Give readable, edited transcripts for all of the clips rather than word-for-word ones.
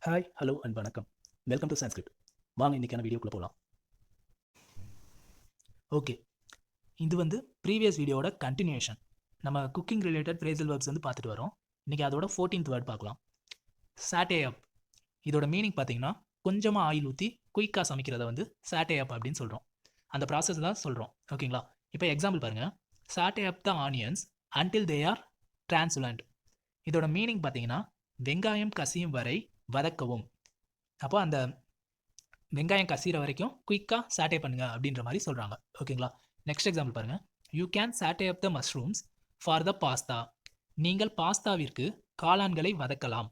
Hi, hello and வணக்கம். Welcome to Sanskrit. வாங்க இன்றைக்கான வீடியோக்குள்ளே போகலாம். ஓகே, இது வந்து ப்ரீவியஸ் வீடியோட கண்டினியூஷன். நம்ம குக்கிங் ரிலேட்டட் ஃப்ரேசல் வேர்ப்ஸ் வந்து பார்த்துட்டு வரோம். இன்றைக்கி அதோட 14th வேர்ட் பார்க்கலாம். சாட்டே அப். இதோட மீனிங் பார்த்தீங்கன்னா, கொஞ்சமாக ஆயில் ஊற்றி குயிக்காக சமைக்கிறத வந்து சாட்டே அப் அப்படின்னு சொல்கிறோம். அந்த ப்ராசஸ் தான் சொல்கிறோம். ஓகேங்களா? இப்போ எக்ஸாம்பிள் பாருங்கள். Sauté up the onions until they are translucent. இதோட மீனிங் பார்த்தீங்கன்னா, வெங்காயம் கசியும் வரை வதக்கவும். அப்போ அந்த வெங்காயம் கசிகிற வரைக்கும் குயிக்காக சாட்டே பண்ணுங்க அப்படின்ற மாதிரி சொல்கிறாங்க. ஓகேங்களா? நெக்ஸ்ட் எக்ஸாம்பிள் பாருங்கள். யூ கேன் சாட்டே up the mushrooms for the pasta. நீங்கள் பாஸ்தாவிற்கு காளான்களை வதக்கலாம்.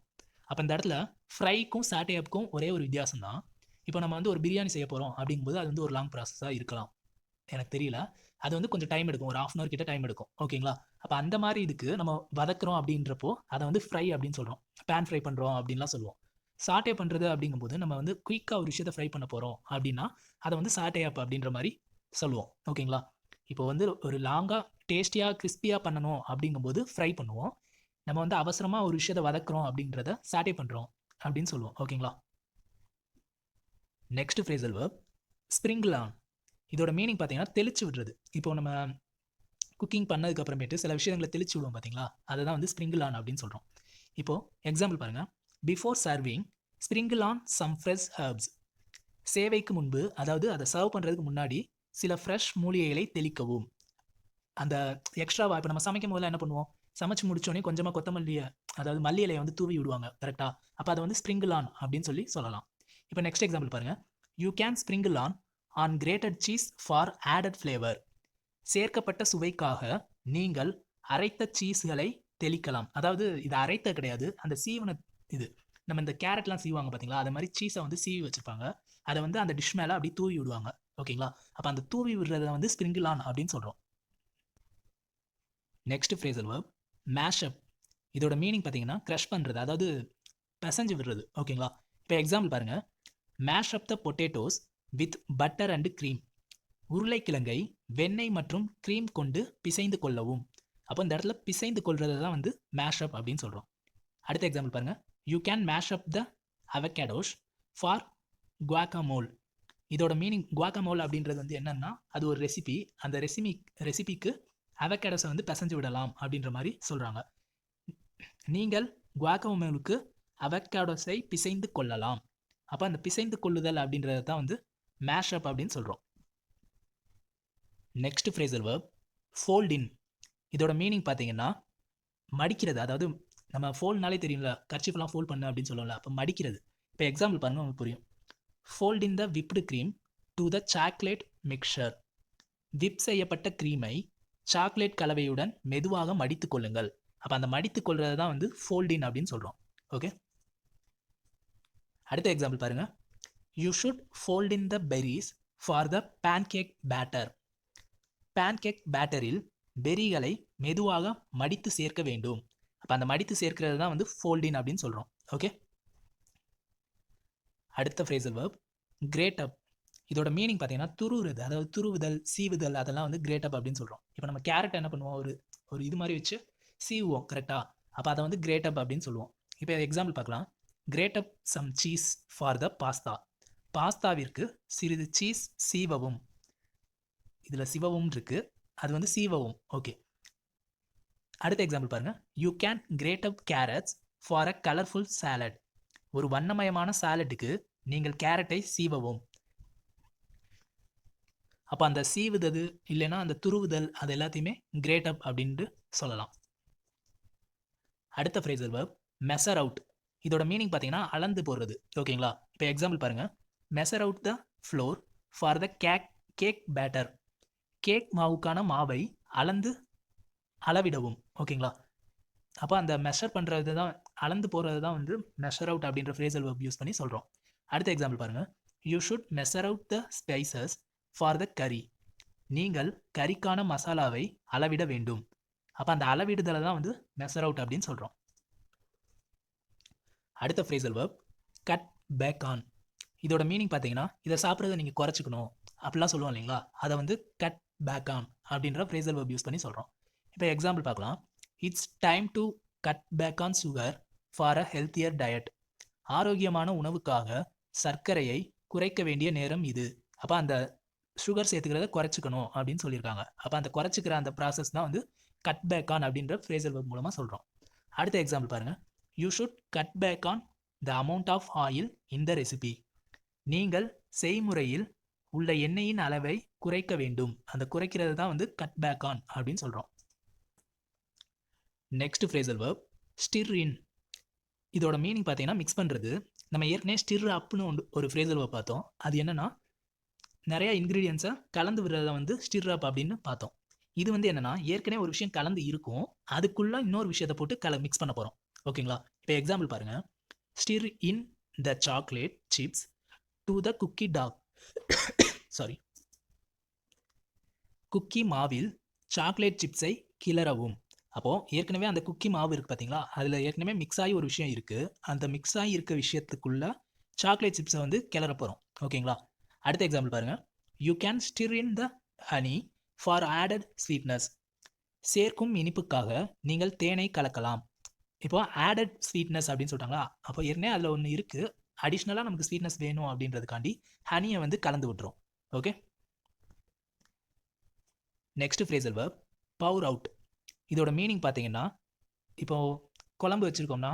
அப்போ இந்த இடத்துல ஃப்ரைக்கும் சாட்டே அப்புக்கும் ஒரே ஒரு வித்தியாசம் தான். இப்போ நம்ம வந்து ஒரு பிரியாணி செய்ய போகிறோம் அப்படிங்கும்போது அது வந்து ஒரு லாங் ப்ராசஸாக இருக்கலாம். எனக்கு தெரியல. அது வந்து கொஞ்சம் டைம் எடுக்கும். ஒரு 1/2 hour கிட்ட டைம் எடுக்கும். ஓகேங்களா? அப்போ அந்த மாதிரி இதுக்கு நம்ம வதக்குறோம் அப்படின்றப்போ அதை வந்து ஃப்ரை அப்படின்னு சொல்கிறோம். பேன் ஃப்ரை பண்ணுறோம் அப்படின்லாம் சொல்லுவோம். சாட்டே பண்ணுறது அப்படிங்கும்போது நம்ம வந்து குயிக்காக ஒரு விஷயத்தை ஃப்ரை பண்ண போகிறோம் அப்படின்னா அதை வந்து சாட்டே அப் அப்படின்ற மாதிரி சொல்லுவோம். ஓகேங்களா? இப்போ வந்து ஒரு லாங்காக டேஸ்டியாக கிறிஸ்பியாக பண்ணணும் அப்படிங்கும்போது ஃப்ரை பண்ணுவோம். நம்ம வந்து அவசரமாக ஒரு விஷயத்தை வதக்குறோம் அப்படின்றத சாட்டே பண்ணுறோம் அப்படின்னு சொல்லுவோம். ஓகேங்களா? Next phrasal verb sprinkle on. இதோட மீனிங் பார்த்தீங்கன்னா தெளிச்சு விடுறது. இப்போ நம்ம குக்கிங் பண்ணதுக்கு அப்புறமேட்டு சில விஷயங்களை தெளிச்சு விடுவோம் பார்த்தீங்களா, அதை தான் வந்து ஸ்ப்ரிங்கிள் ஆன் அப்படின்னு சொல்கிறோம். இப்போது எக்ஸாம்பிள் பாருங்கள். Before serving sprinkle on some fresh herbs. சேவைக்கு முன்பு, அதாவது அதை சர்வ் பண்ணுறதுக்கு முன்னாடி சில ஃப்ரெஷ் மூலிகைகளை தெளிக்கவும். அந்த எக்ஸ்ட்ராவா இப்போ நம்ம சமைக்கும் போதெல்லாம் என்ன பண்ணுவோம், சமைச்சு முடிச்சோடனே கொஞ்சமாக கொத்தமல்லியை, அதாவது மல்லி இலையை வந்து தூவி விடுவாங்க கரெக்டாக. அப்போ அதை வந்து ஸ்ப்ரிங்கிள் ஆன் அப்படின்னு சொல்லலாம். இப்போ நெக்ஸ்ட் எக்ஸாம்பிள் பாருங்கள். You can sprinkle on grated cheese for added flavour. சேர்க்கப்பட்ட சுவைக்காக நீங்கள் அரைத்த சீஸ்களை தெளிக்கலாம். அதாவது இது அரைத்த கிடையாது, அந்த சீவன இது. நம்ம இந்த கேரட்லாம் சீவாங்க பார்த்தீங்களா, அது மாதிரி சீஸை வந்து சீவி வச்சுருப்பாங்க. அதை வந்து அந்த டிஷ் மேலே அப்படி தூவி விடுவாங்க. ஓகேங்களா? அப்போ அந்த தூவி விடுறத வந்து ஸ்ப்ரிங்கிள் ஆன் அப்படின்னு சொல்கிறோம். Next phrasal verb mash up. இதோட மீனிங் பார்த்தீங்கன்னா க்ரஷ் பண்ணுறது, அதாவது பிசைஞ்சு விடுறது. ஓகேங்களா? இப்போ எக்ஸாம்பிள் பாருங்கள். Mash up the potatoes with butter and cream. உருளைக்கிழங்கை வெண்ணெய் மற்றும் க்ரீம் கொண்டு பிசைந்து கொள்ளவும். அப்போ இந்த இடத்துல பிசைந்து கொள்றது தான் வந்து மேஷ் அப் அப்படின்னு சொல்கிறோம். அடுத்த எக்ஸாம்பிள் பாருங்கள். You can mash up the avocados for guacamole. இதோட மீனிங் குவாக்காமோல் அப்படின்றது வந்து என்னன்னா, அது ஒரு ரெசிபி. அந்த ரெசிபிக்கு அவகேடோஸை வந்து பிசைஞ்சு விடலாம் அப்படின்ற மாதிரி சொல்கிறாங்க. நீங்கள் குவாக்காமோலுக்கு அவகேடோஸை பிசைந்து கொள்ளலாம். அப்போ அந்த பிசைந்து கொள்ளுதல் அப்படின்றது தான் வந்து மேஷ் அப் அப்படின்னு சொல்கிறோம். நெக்ஸ்ட் ஃப்ரேசல் வேர்ப் ஃபோல்ட் இன். இதோட மீனிங் பார்த்தீங்கன்னா மடிக்கிறது. அதாவது நம்ம ஃபோல்ட்னாலே தெரியும்ல, கர்ச்சீஃப்லாம் ஃபோல்ட் பண்ணு அப்படின்னு சொல்லுவோம்ல, அப்போ மடிக்கிறது. இப்போ எக்ஸாம்பிள் பாருங்கள், உங்களுக்கு புரியும். Fold in the whipped cream to the chocolate mixture. Whip செய்யப்பட்ட க்ரீமை சாக்லேட் கலவையுடன் மெதுவாக மடித்து கொள்ளுங்கள். அப்போ அந்த மடித்து கொள்வது தான் வந்து ஃபோல்ட் இன் அப்படின்னு சொல்கிறோம். ஓகே, அடுத்த எக்ஸாம்பிள் பாருங்கள். You should fold in the berries for the pancake batter. Pancake பேட்டரில் பெரிகளை மெதுவாக மடித்து சேர்க்க வேண்டும். அப்போ அந்த மடித்து சேர்க்கிறது தான் வந்து ஃபோல்டின் அப்படின்னு சொல்கிறோம். ஓகே, அடுத்த ஃப்ரேசல் வேர்ப் கிரேட் அப். இதோட மீனிங் பார்த்தீங்கன்னா துருவுறது, அதாவது துருவுதல், சீவுதல், அதெல்லாம் வந்து கிரேட் அப் அப்படின்னு சொல்கிறோம். இப்போ நம்ம கேரட் என்ன பண்ணுவோம், ஒரு இது மாதிரி வச்சு சீவுவோம் கரெக்டாக. அப்போ அதை வந்து கிரேட் அப் அப்படின்னு சொல்லுவோம். இப்போ எக்ஸாம்பிள் பார்க்கலாம். Grate up some cheese for the pasta. பாஸ்தாவிற்கு சிறிது சீஸ் சீவவும். இதில் சிவவும் இருக்குது, அது வந்து சீவவும். ஓகே, அடுத்த எக்ஸாம்பிள் பாருங்கள். You can grate up carrots for a colourful salad. ஒரு வண்ணமயமான சாலட்டுக்கு நீங்கள் கேரட்டை சீவவும். அப்போ அந்த சீவுதல் இல்லைன்னா அந்த துருவுதல் அது எல்லாத்தையுமே கிரேட் அப் அப்படின்ட்டு சொல்லலாம். அடுத்த ஃப்ரேசல் வேர்ப் மெசர் அவுட். இதோட மீனிங் பார்த்தீங்கன்னா அளந்து போடுறது. ஓகேங்களா? இப்போ எக்ஸாம்பிள் பாருங்கள். Measure out the flour for the cake batter. Cake மாவுக்கான மாவை அளவிடவும். ஓகேங்களா? அப்போ அந்த மெஷர் பண்ணுறது தான், அளந்து போகிறது தான் வந்து மெஷர் அவுட் அப்படின்ற ஃப்ரேசல் வேர்ப் யூஸ் பண்ணி சொல்கிறோம். அடுத்த எக்ஸாம்பிள் பாருங்கள். You should measure out the spices for the கறி. நீங்கள் கறிக்கான மசாலாவை அளவிட வேண்டும். அப்போ அந்த அளவிடுதலை தான் வந்து மெஷர் அவுட் அப்படின்னு சொல்கிறோம். அடுத்த phrasal verb cut back on. இதோட மீனிங் பார்த்தீங்கன்னா இதை சாப்பிட்றத நீங்கள் குறைச்சிக்கணும் அப்படிலாம் சொல்லுவோம் இல்லைங்களா, அதை வந்து கட் பேக் ஆன் அப்படின்ற ஃப்ரேசல் வேர்ப் யூஸ் பண்ணி சொல்கிறோம். இப்போ எக்ஸாம்பிள் பார்க்கலாம். It's time to cut back on sugar for a healthier diet. ஆரோக்கியமான உணவுக்காக சர்க்கரையை குறைக்க வேண்டிய நேரம் இது. அப்போ அந்த சுகர் சேர்த்துக்கிறத குறைச்சிக்கணும் அப்படின்னு சொல்லியிருக்காங்க. அப்போ அந்த குறைச்சிக்கிற அந்த ப்ராசஸ் தான் வந்து கட் பேக் ஆன் அப்படின்ற ஃப்ரேசல் வெர்ப் மூலமாக சொல்கிறோம். அடுத்த எக்ஸாம்பிள் பாருங்கள். You should cut back on the amount of oil in the recipe. நீங்கள் செய்முறையில் உள்ள எண்ணெயின் அளவை குறைக்க வேண்டும். அந்த குறைக்கிறது தான் வந்து கட் பேக் ஆன் அப்படின்னு சொல்கிறோம். நெக்ஸ்ட் ஃப்ரேசல் வெர்ப் ஸ்டிர் இன். இதோட மீனிங் பார்த்தீங்கன்னா மிக்ஸ் பண்ணுறது. நம்ம ஏற்கனவே ஸ்டிர் அப்னு ஒரு ஃப்ரேசல் வெர்ப் பார்த்தோம். அது என்னன்னா நிறைய இன்க்ரீடியன்ஸை கலந்து விடுறத வந்து ஸ்டிர் அப் அப்படின்னு பார்த்தோம். இது வந்து என்னன்னா ஏற்கனவே ஒரு விஷயம் கலந்து இருக்கும், அதுக்குள்ள இன்னொரு விஷயத்தை போட்டு மிக்ஸ் பண்ண போகிறோம். ஓகேங்களா? இப்போ எக்ஸாம்பிள் பாருங்க. Stir in the chocolate chips to the cookie dough. Sorry, cookie மாவில் சாக்லேட் சிப்ஸை கிளறவும். அப்போது ஏற்கனவே அந்த குக்கி மாவு இருக்குது பார்த்தீங்களா, அதில் ஏற்கனவே மிக்ஸ் ஆகி ஒரு விஷயம் இருக்குது. அந்த மிக்ஸ் ஆகி இருக்க விஷயத்துக்குள்ள சாக்லேட் சிப்ஸை வந்து கிளற போகிறோம். ஓகேங்களா? அடுத்த எக்ஸாம்பிள் பாருங்கள். You can stir in the honey for added sweetness. சேர்க்கும் இனிப்புக்காக நீங்கள் தேனை கலக்கலாம். இப்போ ஆடட் ஸ்வீட்னஸ் அப்படின்னு சொல்லிட்டாங்களா, அப்போ ஏற்கனவே அதில் ஒன்று இருக்குது, அடிஷ்னலாக நமக்கு ஸ்வீட்னஸ் வேணும் அப்படின்றதுக்காண்டி ஹனியை வந்து கலந்து விட்டுரும். Okay. Next phrasal verb power out. இதோட மீனிங் பார்த்தீங்கன்னா, இப்போது குழம்பு வச்சுருக்கோம்னா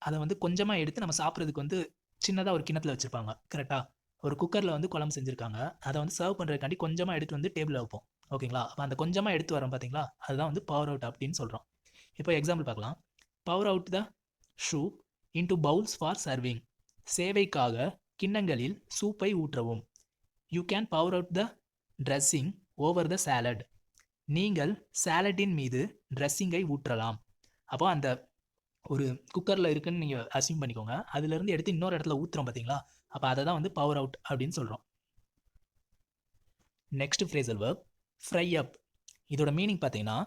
அதை வந்து கொஞ்சமாக எடுத்து நம்ம சாப்பிட்றதுக்கு வந்து சின்னதாக ஒரு கிண்ணத்தில் வச்சுருப்பாங்க. கரெக்டாக? ஒரு குக்கரில் வந்து குழம்பு செஞ்சுருக்காங்க, அதை வந்து சர்வ் பண்ணுறதுக்காண்டி கொஞ்சமாக எடுத்து வந்து டேபிளில் வைப்போம். ஓகேங்களா? அப்போ அந்த கொஞ்சமாக எடுத்து வரோம் பார்த்தீங்களா, அதுதான் வந்து பவர் அவுட் அப்படின்னு சொல்கிறோம். இப்போ எக்ஸாம்பிள் பார்க்கலாம். Pour out the soup into bowls for serving. சேவைக்காக கிண்ணங்களில் சூப்பை ஊற்றவும். You can pour out the dressing over the salad. நீங்கள் சாலட்டின் மீது ட்ரெஸ்ஸிங்கை ஊற்றலாம். அப்போ அந்த ஒரு குக்கரில் இருக்குன்னு நீங்கள் அசியூம் பண்ணிக்கோங்க, அதுலேருந்து எடுத்து இன்னொரு இடத்துல ஊற்றுறோம் பார்த்தீங்களா, அப்போ அதை தான் வந்து பவர் அவுட் அப்படின்னு சொல்கிறோம். நெக்ஸ்ட் ஃப்ரேசல் வெர்ப் ஃப்ரை அப். இதோட மீனிங் பார்த்தீங்கன்னா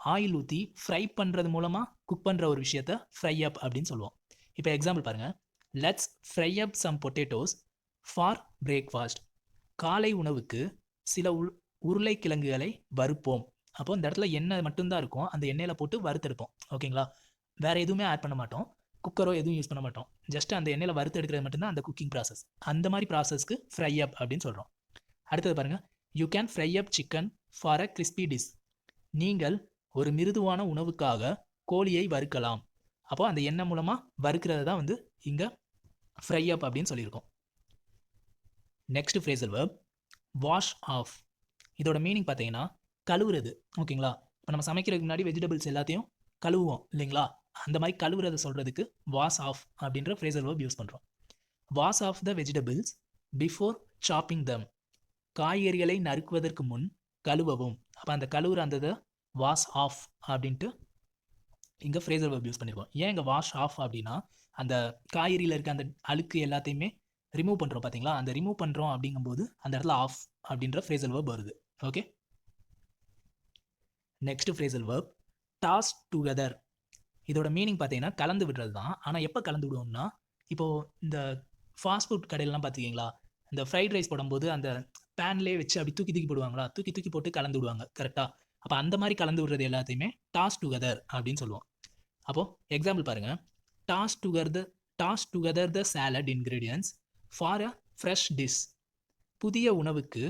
ஆயில் ஊற்றி ஃப்ரை பண்ணுறது மூலமாக குக் பண்ணுற ஒரு விஷயத்த ஃப்ரை அப் அப்படின்னு சொல்லுவோம். இப்போ எக்ஸாம்பிள் பாருங்கள். Let's fry up some potatoes for breakfast. காலை உணவுக்கு சில உருளைக்கிழங்குகளை வறுப்போம். அப்போ இந்த இடத்துல எண்ணெய் மட்டும்தான் இருக்கும், அந்த எண்ணெயில் போட்டு வறுத்தெடுப்போம். ஓகேங்களா? வேறு எதுவுமே ஆட் பண்ண மாட்டோம், குக்கரோ எதுவும் யூஸ் பண்ண மாட்டோம். ஜஸ்ட் அந்த எண்ணெயில் வறுத்து எடுக்கிறது மட்டும்தான் அந்த குக்கிங் ப்ராசஸ். அந்த மாதிரி ப்ராசஸ்க்கு ஃப்ரை அப் அப்படின்னு சொல்கிறோம். அடுத்தது பாருங்கள். You can fry up chicken for a crispy dish. நீங்கள் ஒரு மிருதுவான உணவுக்காக கோழியை வறுக்கலாம். அப்போ அந்த எண்ணெய் மூலமாக வறுக்கிறது தான் வந்து இங்கே ஃப்ரை அப் அப்படின்னு சொல்லியிருக்கோம். Next phrasal verb wash of. இதோட மீனிங் பார்த்தீங்கன்னா கழுவுறது. ஓகேங்களா? இப்போ நம்ம சமைக்கிறதுக்கு முன்னாடி வெஜிடபிள்ஸ் எல்லாத்தையும் கழுவுவோம் இல்லைங்களா, அந்த மாதிரி கழுவுறதை சொல்கிறதுக்கு வாஷ் ஆஃப் அப்படின்ற ஃப்ரேசல் வெர்ப் யூஸ் பண்ணுறோம். Wash off the vegetables before chopping them. காய்கறிகளை நறுக்குவதற்கு முன் கழுவவும். அப்போ அந்த கழுவுற அந்த வாஷ் ஆஃப் அப்படின்ட்டு இங்கே ஃப்ரேசல் வெர்ப் யூஸ் பண்ணியிருக்கோம். ஏன் இங்கே வாஷ் ஆஃப் அப்படின்னா, அந்த காய்கறியில் இருக்க அந்த அழுக்கு எல்லாத்தையுமே ரிமூவ் பண்ணுறோம் பார்த்தீங்களா, அந்த ரிமூவ் பண்ணுறோம் அப்படிங்கும்போது அந்த இடத்துல ஆஃப் அப்படின்ற ஃப்ரேசல் வெர்ப் வருது. Okay. Next phrasal verb toss together. இதோட மீனிங் பார்த்தீங்கன்னா கலந்து விடுறது தான். ஆனால் எப்போ கலந்து விடுவோம்னா, இப்போது இந்த ஃபாஸ்ட் ஃபுட் கடையிலலாம் பார்த்துக்கிங்களா, இந்த ஃப்ரைட் ரைஸ் போடும்போது அந்த பேன்லேயே வச்சு அப்படி தூக்கி தூக்கி போடுவாங்களா, தூக்கி தூக்கி போட்டு கலந்து விடுவாங்க. கரெக்டாக? அப்போ அந்த மாதிரி கலந்து விடுறது எல்லாத்தையுமே டாஸ் டுகெதர் அப்படின்னு சொல்லுவோம். அப்போது எக்ஸாம்பிள் பாருங்கள். Toss together the salad ingredients for a fresh dish. புதிய உணவுக்கு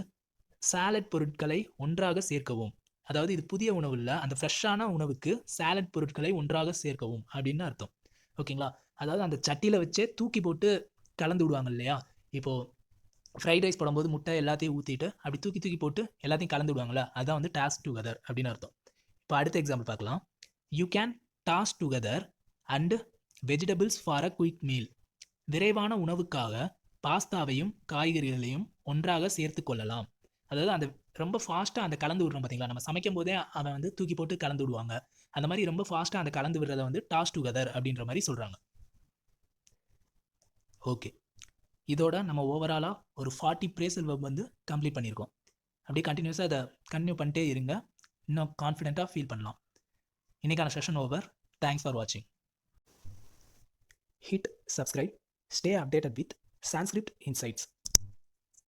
சாலட் பொருட்களை ஒன்றாக சேர்க்கவும். அதாவது இது புதிய உணவு இல்லை, அந்த ஃப்ரெஷ்ஷான உணவுக்கு சாலட் பொருட்களை ஒன்றாக சேர்க்கவும் அப்படின்னு அர்த்தம். ஓகேங்களா? அதாவது அந்த சட்டியில் வச்சே தூக்கி போட்டு கலந்து விடுவாங்க இல்லையா, இப்போது ஃப்ரைட் ரைஸ் போடும்போது முட்டை எல்லாத்தையும் ஊற்றிட்டு அப்படி தூக்கி தூக்கி போட்டு எல்லாத்தையும் கலந்து விடுவாங்களா, அதுதான் வந்து டாஸ் டுகெதர் அப்படின்னு அர்த்தம். இப்போ அடுத்த எக்ஸாம்பிள் பார்க்கலாம். You can toss together and vegetables for a quick meal. விரைவான உணவுக்காக பாஸ்தாவையும் காய்கறிகளையும் ஒன்றாக சேர்த்து கொள்ளலாம். அதாவது அந்த ரொம்ப ஃபாஸ்ட்டாக அந்த கலந்து விடுறோம் பார்த்தீங்களா, நம்ம சமைக்கும் போதே அவன் வந்து தூக்கி போட்டு கலந்து விடுவாங்க, அந்த மாதிரி ரொம்ப ஃபாஸ்ட்டாக அந்த கலந்து விடுறதை வந்து டாஸ் டுகெதர் அப்படின்ற மாதிரி சொல்கிறாங்க. ஓகே, இதோட நம்ம ஓவராலாக ஒரு 40 ஃப்ரேசல் வெர்ப் வந்து கம்ப்ளீட் பண்ணியிருக்கோம். அப்படியே கண்டினியூஸாக அதை கன்டினியூ பண்ணிட்டே இருங்க, இன்னும் கான்ஃபிடென்ட்டாக ஃபீல் பண்ணலாம். இன்றைக்கான செஷன் ஓவர். தேங்க்ஸ் ஃபார் வாட்சிங். Hit subscribe. Stay updated with Sanskrit Insights.